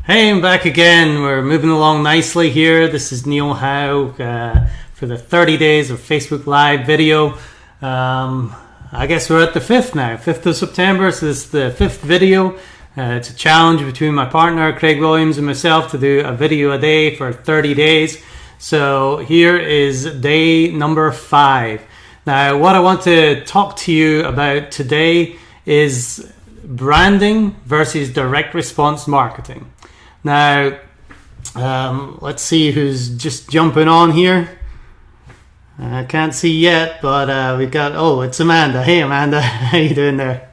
Hey, I'm back again. We're moving along nicely here. This is Neil Howe for the 30 days of Facebook Live video. I guess we're at the 5th now, 5th of September, so this is the 5th video. It's a challenge between my partner, Craig Williams, and myself to do a video a day for 30 days. So here is day number 5. Now, what I want to talk to you about today is branding versus direct response marketing. Now, let's see who's just jumping on here. I can't see yet, but we've got, it's Amanda. Hey, Amanda, how you doing there?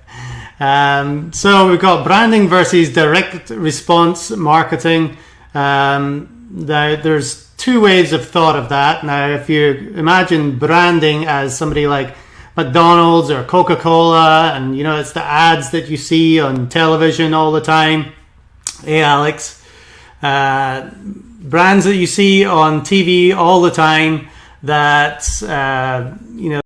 So we've got branding versus direct response marketing. Now, there's two ways of thought of that. Now, if you imagine branding as somebody like McDonald's or Coca-Cola, and you know, it's the ads that you see on television all the time. Hey, Alex. Brands that you see on TV all the time that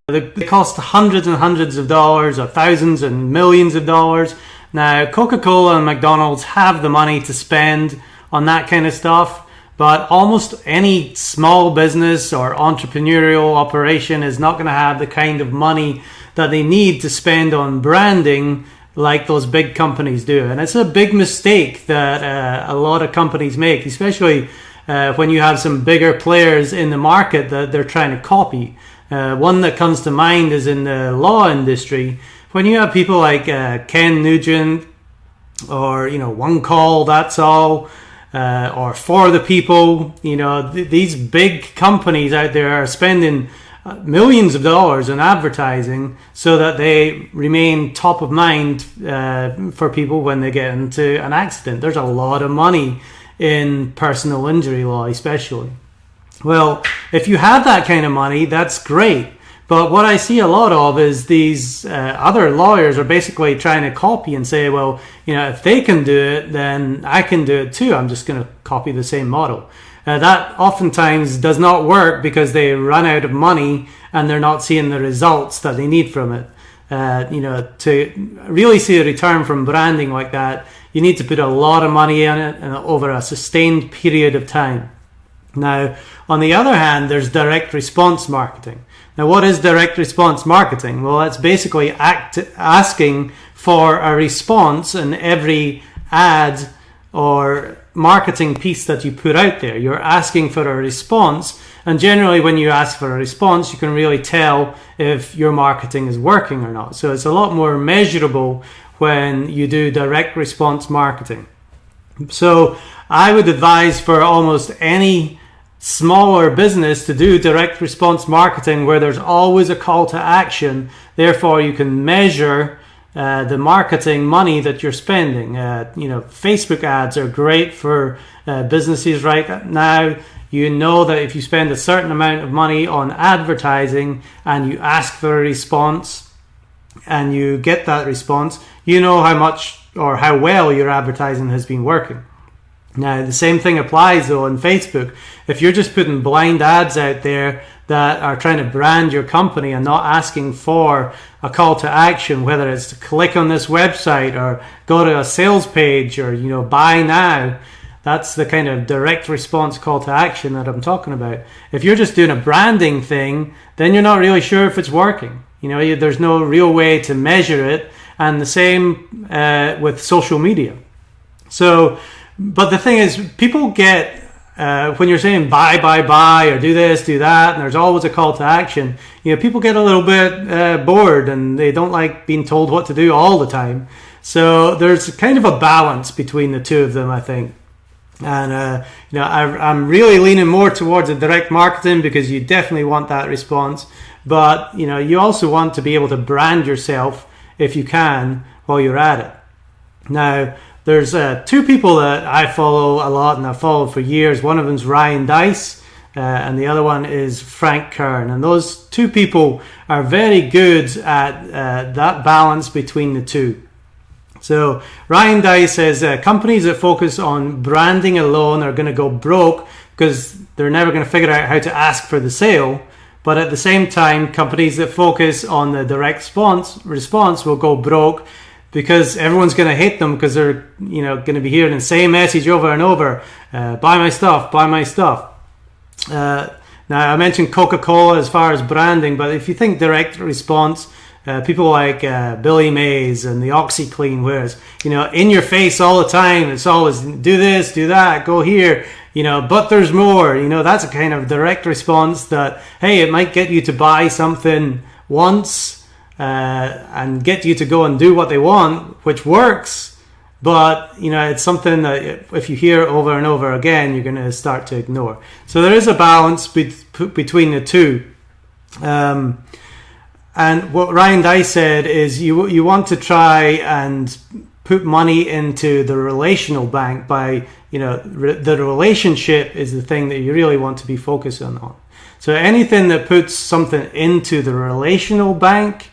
they cost hundreds and hundreds of dollars or thousands and millions of dollars. Now, Coca-Cola and McDonald's have the money to spend on that kind of stuff, but almost any small business or entrepreneurial operation is not going to have the kind of money that they need to spend on branding like those big companies do. And it's a big mistake that a lot of companies make, especially when you have some bigger players in the market that they're trying to copy. One that comes to mind is in the law industry. When you have people like Ken Nugent or, One Call, That's All, or For the People, these big companies out there are spending millions of dollars in advertising so that they remain top of mind for people when they get into an accident. There's a lot of money in personal injury law, especially. Well, if you have that kind of money, that's great. But what I see a lot of is these other lawyers are basically trying to copy and say, well, if they can do it, then I can do it too. I'm just going to copy the same model. That oftentimes does not work because they run out of money and they're not seeing the results that they need from it. To really see a return from branding like that, you need to put a lot of money in it and over a sustained period of time. Now, on the other hand, there's direct response marketing. Now, what is direct response marketing? Well, that's basically asking for a response in every ad or marketing piece that you put out there. You're asking for a response, and generally when you ask for a response, you can really tell if your marketing is working or not. So it's a lot more measurable when you do direct response marketing. So I would advise for almost any smaller business to do direct response marketing where there's always a call to action. Therefore, you can measure the marketing money that you're spending. Facebook ads are great for businesses right now. You know that if you spend a certain amount of money on advertising and you ask for a response and you get that response, you know how much or how well your advertising has been working. Now, the same thing applies though on Facebook. If you're just putting blind ads out there that are trying to brand your company and not asking for a call to action, whether it's to click on this website or go to a sales page or, buy now, that's the kind of direct response call to action that I'm talking about. If you're just doing a branding thing, then you're not really sure if it's working. There's no real way to measure it. And the same with social media. So, but the thing is, people get, when you're saying buy, or do this, do that, and there's always a call to action, people get a little bit bored and they don't like being told what to do all the time. So there's kind of a balance between the two of them, I think. And, I'm really leaning more towards the direct marketing because you definitely want that response. But, you also want to be able to brand yourself if you can while you're at it. Now, there's two people that I follow a lot and I've followed for years. One of them is Ryan Deiss and the other one is Frank Kern. And those two people are very good at that balance between the two. So Ryan Deiss says companies that focus on branding alone are going to go broke because they're never going to figure out how to ask for the sale. But at the same time, companies that focus on the direct response will go broke because everyone's going to hate them because they're going to be hearing the same message over and over. Buy my stuff, buy my stuff. Now, I mentioned Coca-Cola as far as branding, but if you think direct response, people like Billy Mays and the OxyClean, whereas, in your face all the time, it's always do this, do that, go here, but there's more. That's a kind of direct response that, hey, it might get you to buy something once and get you to go and do what they want, which works. But, it's something that if you hear over and over again, you're going to start to ignore. So there is a balance between the two. And what Ryan Dice said is you want to try and put money into the relational bank by, the relationship is the thing that you really want to be focusing on. So anything that puts something into the relational bank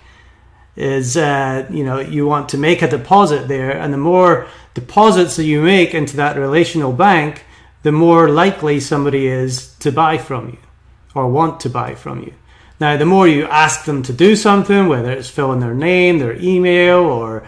is, you want to make a deposit there, and the more deposits that you make into that relational bank, the more likely somebody is to buy from you or want to buy from you. Now, the more you ask them to do something, whether it's fill in their name, their email, or,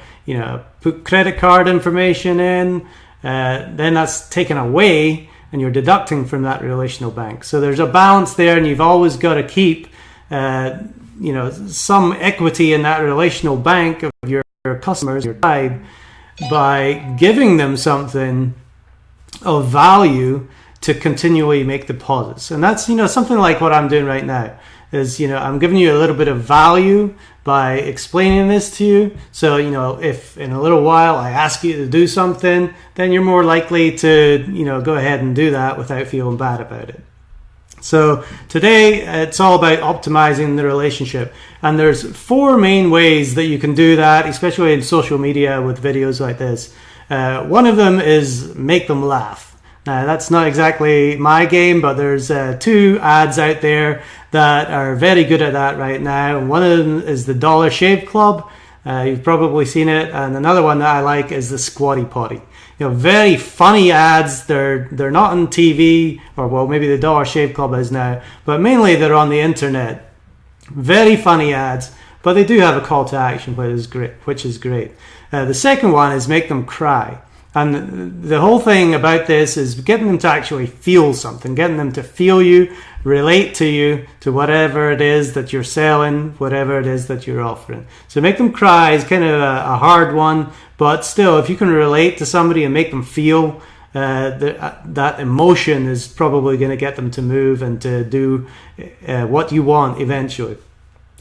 put credit card information in, then that's taken away and you're deducting from that relational bank. So there's a balance there, and you've always got to keep some equity in that relational bank of your customers, your tribe, by giving them something of value to continually make deposits. And that's, something like what I'm doing right now is, I'm giving you a little bit of value by explaining this to you. So, if in a little while I ask you to do something, then you're more likely to, go ahead and do that without feeling bad about it. So today it's all about optimizing the relationship, and there's 4 main ways that you can do that, especially in social media with videos like this. One of them is make them laugh. Now, that's not exactly my game, but there's 2 ads out there that are very good at that right now. One of them is the Dollar Shave Club. You've probably seen it. And another one that I like is the Squatty Potty. Very funny ads. They're not on TV, or well, maybe the Dollar Shave Club is now, but mainly they're on the internet. Very funny ads, but they do have a call to action, which is great. The second one is make them cry. And the whole thing about this is getting them to actually feel something, getting them to feel you, relate to you, to whatever it is that you're selling, whatever it is that you're offering. So make them cry is kind of a hard one, but still, if you can relate to somebody and make them feel that emotion, is probably going to get them to move and to do what you want eventually.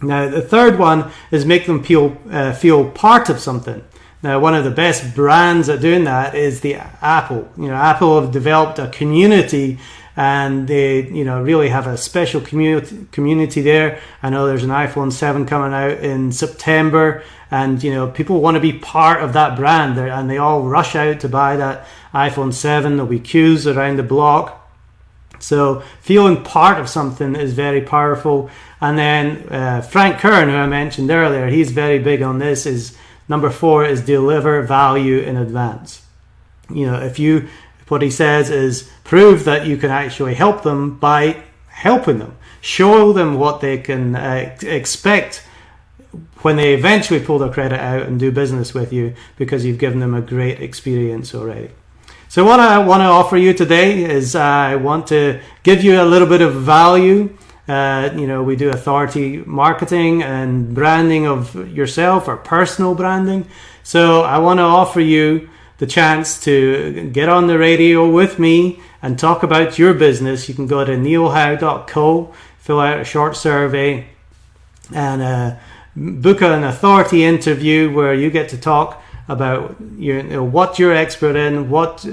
Now, the third one is make them feel part of something. Now, one of the best brands at doing that is the Apple. Apple have developed a community, and they, really have a special community there. I know there's an iPhone 7 coming out in September, and, people want to be part of that brand there, and they all rush out to buy that iPhone 7. There'll be queues around the block. So feeling part of something is very powerful. And then Frank Kern, who I mentioned earlier, he's very big on this, is number 4 is deliver value in advance. What he says is prove that you can actually help them by helping them. Show them what they can expect when they eventually pull their credit out and do business with you, because you've given them a great experience already. So what I want to offer you today is I want to give you a little bit of value. We do authority marketing and branding of yourself, or personal branding. So I want to offer you the chance to get on the radio with me and talk about your business. You can go to neilhowe.co, fill out a short survey, and book an authority interview where you get to talk about what you're expert in, what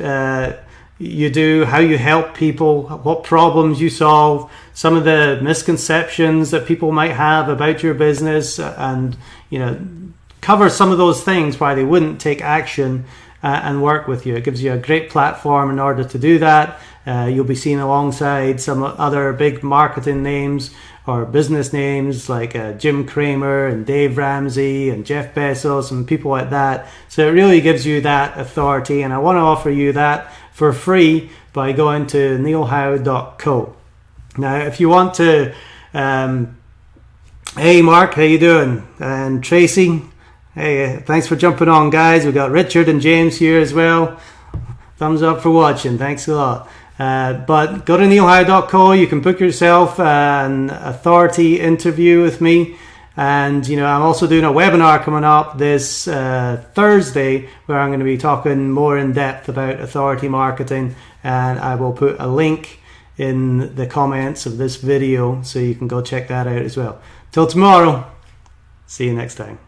you do, how you help people, what problems you solve, some of the misconceptions that people might have about your business, and cover some of those things why they wouldn't take action and work with you. It gives you a great platform in order to do that. You'll be seen alongside some other big marketing names or business names like Jim Cramer and Dave Ramsey and Jeff Bezos and people like that. So it really gives you that authority, and I want to offer you that for free by going to neilhowe.co. Now, if you want to, hey Mark, how you doing? And Tracy, Hey, thanks for jumping on, guys. We've got Richard and James here as well. Thumbs up for watching. Thanks a lot. But go to neilhowe.co. You can book yourself an authority interview with me. And, you know, I'm also doing a webinar coming up this Thursday where I'm going to be talking more in depth about authority marketing. And I will put a link in the comments of this video so you can go check that out as well. Till tomorrow. See you next time.